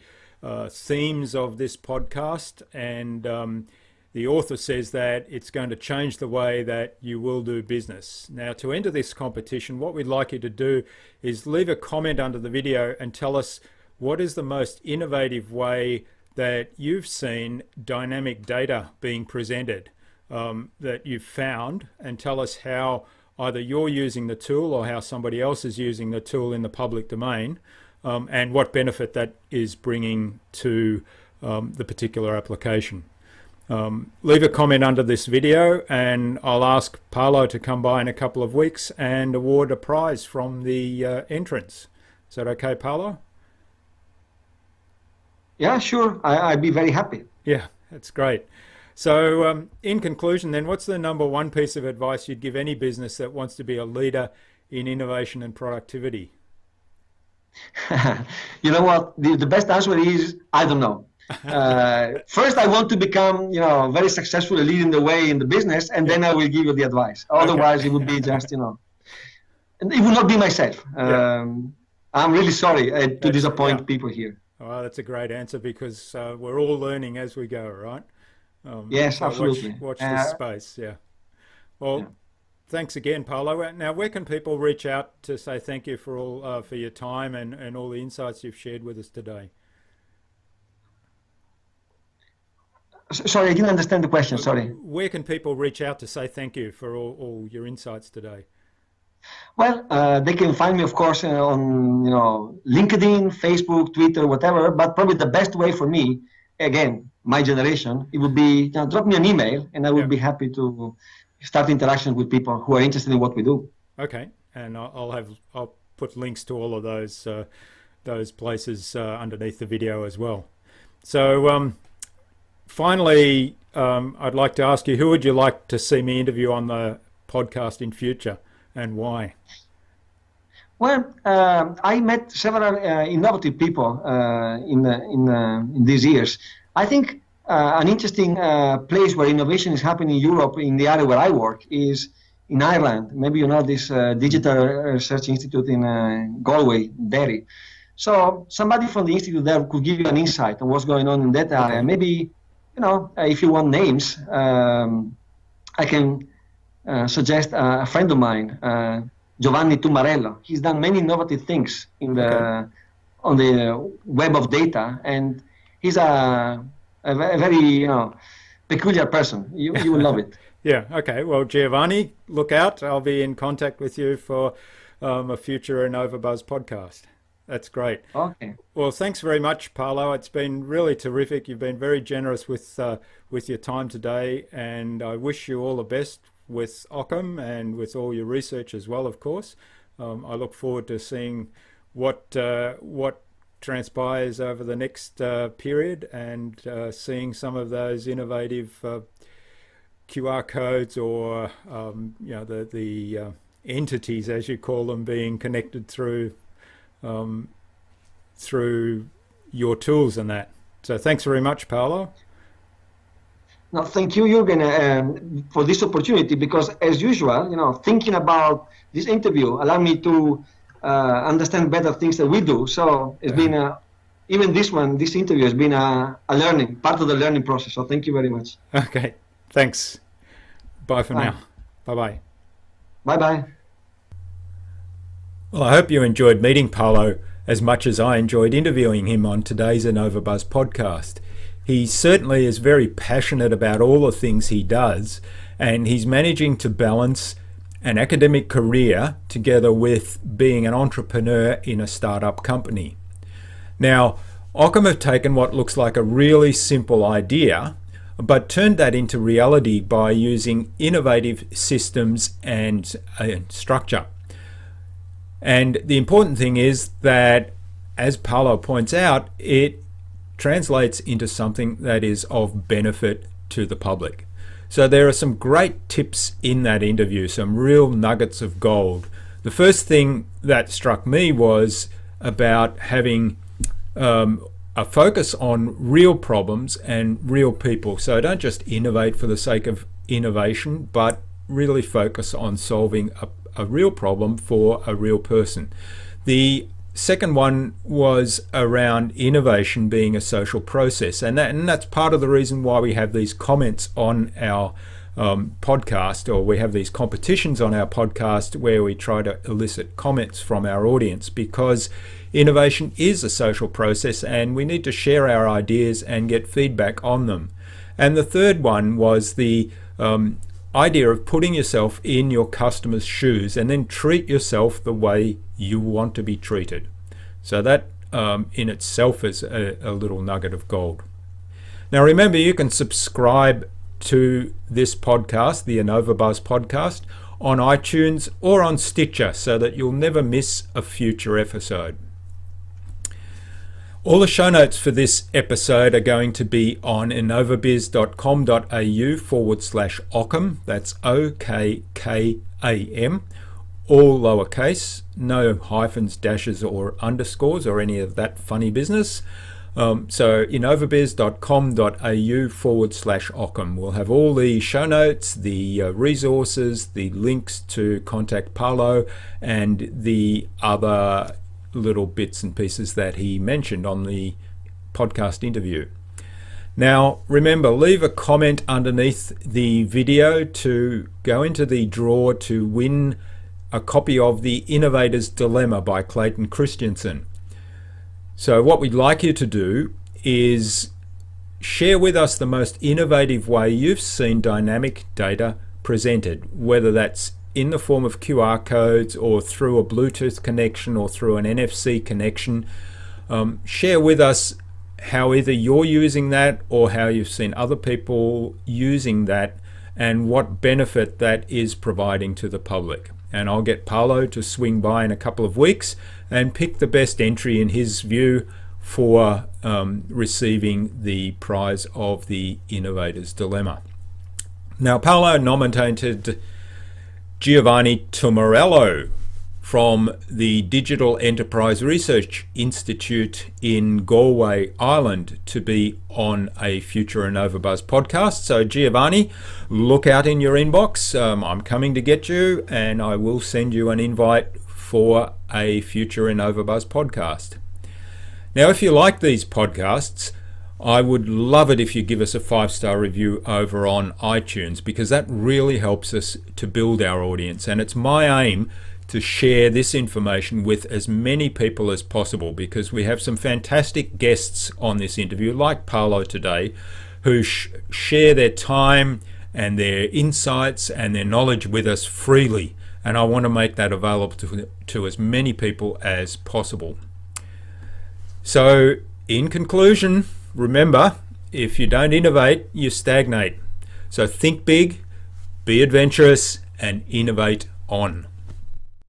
themes of this podcast. And the author says that it's going to change the way that you will do business. Now, to enter this competition, what we'd like you to do is leave a comment under the video and tell us what is the most innovative way that you've seen dynamic data being presented that you've found, and tell us how either you're using the tool or how somebody else is using the tool in the public domain, and what benefit that is bringing to the particular application. Leave a comment under this video, and I'll ask Paolo to come by in a couple of weeks and award a prize from the entrants. Is that okay, Paolo? Yeah, sure. I'd be very happy. Yeah, that's great. So in conclusion then, what's the number one piece of advice you'd give any business that wants to be a leader in innovation and productivity? You know what? The best answer is, I don't know. First, I want to become, very successful, leading the way in the business, and then I will give you the advice. Otherwise, it would be just, and it would not be myself. I'm really sorry to disappoint people here. Well, that's a great answer, because we're all learning as we go, right? Yes, so absolutely. Watch this space, Well, thanks again, Paolo. Now, where can people reach out to say thank you for all for your time and all the insights you've shared with us today? Sorry, I didn't understand the question. Sorry. Where can people reach out to say thank you for all your insights today? Well, they can find me, of course, on LinkedIn, Facebook, Twitter, whatever. But probably the best way for me, again, my generation, it would be drop me an email, and I would be happy to start interaction with people who are interested in what we do. Okay, and I'll put links to all of those places underneath the video as well. So finally, I'd like to ask you, who would you like to see me interview on the podcast in future, and why? Well, I met several innovative people in these years. I think an interesting place where innovation is happening in Europe, in the area where I work, is in Ireland. Maybe you know this Digital Research Institute in Galway, Derry. So somebody from the institute there could give you an insight on what's going on in that area. Maybe, if you want names, I can suggest a friend of mine, Giovanni Tumarello. He's done many innovative things on the web of data, and he's a very peculiar person. You will love it. Yeah. Okay. Well, Giovanni, look out. I'll be in contact with you for a future InnovaBuzz podcast. That's great. Okay. Well, thanks very much, Paolo. It's been really terrific. You've been very generous with your time today, and I wish you all the best with Okkam and with all your research as well, of course. I look forward to seeing what transpires over the next period, and seeing some of those innovative QR codes, or the entities, as you call them, being connected through your tools and that. So thanks very much, Paolo. No, thank you, Jürgen, for this opportunity, because as usual, thinking about this interview allowed me to understand better things that we do. So it's been even this interview has been a learning, part of the learning process. So thank you very much. Okay, thanks. Bye for now. Bye-bye. Bye-bye. Well, I hope you enjoyed meeting Paolo as much as I enjoyed interviewing him on today's InnovaBuzz podcast. He certainly is very passionate about all the things he does, and he's managing to balance an academic career together with being an entrepreneur in a startup company. Now, Okkam have taken what looks like a really simple idea, but turned that into reality by using innovative systems and structure. And the important thing is that, as Paolo points out, it translates into something that is of benefit to the public. So there are some great tips in that interview, some real nuggets of gold. The first thing that struck me was about having a focus on real problems and real people. So don't just innovate for the sake of innovation, but really focus on solving a real problem for a real person. The second one was around innovation being a social process, and that's part of the reason why we have these comments on our podcast, or we have these competitions on our podcast where we try to elicit comments from our audience, because innovation is a social process and we need to share our ideas and get feedback on them. And the third one was the idea of putting yourself in your customer's shoes and then treat yourself the way you want to be treated. So that in itself is a little nugget of gold. Now remember, you can subscribe to this podcast, the InnovaBuzz podcast, on iTunes or on Stitcher, so that you'll never miss a future episode. All the show notes for this episode are going to be on innovabiz.com.au/Okkam. That's OKKAM, all lowercase, no hyphens, dashes, or underscores, or any of that funny business. So innovabiz.com.au/Okkam. We'll have all the show notes, the resources, the links to contact Paolo, and the other little bits and pieces that he mentioned on the podcast interview. Now remember, leave a comment underneath the video to go into the draw to win a copy of The Innovator's Dilemma by Clayton Christensen. So what we'd like you to do is share with us the most innovative way you've seen dynamic data presented, whether that's in the form of QR codes or through a Bluetooth connection or through an NFC connection. Share with us how either you're using that or how you've seen other people using that and what benefit that is providing to the public. And I'll get Paolo to swing by in a couple of weeks and pick the best entry in his view for receiving the prize of the Innovator's Dilemma. Now, Paolo nominated Giovanni Tumorello from the Digital Enterprise Research Institute in Galway, Ireland, to be on a future InnovaBuzz podcast. So Giovanni, look out in your inbox. I'm coming to get you, and I will send you an invite for a future InnovaBuzz podcast. Now, if you like these podcasts, I would love it if you give us a 5-star review over on iTunes, because that really helps us to build our audience. And it's my aim to share this information with as many people as possible, because we have some fantastic guests on this interview, like Paolo today, who share their time and their insights and their knowledge with us freely. And I want to make that available to as many people as possible. So, in conclusion, remember, if you don't innovate, you stagnate. So think big, be adventurous, and innovate on.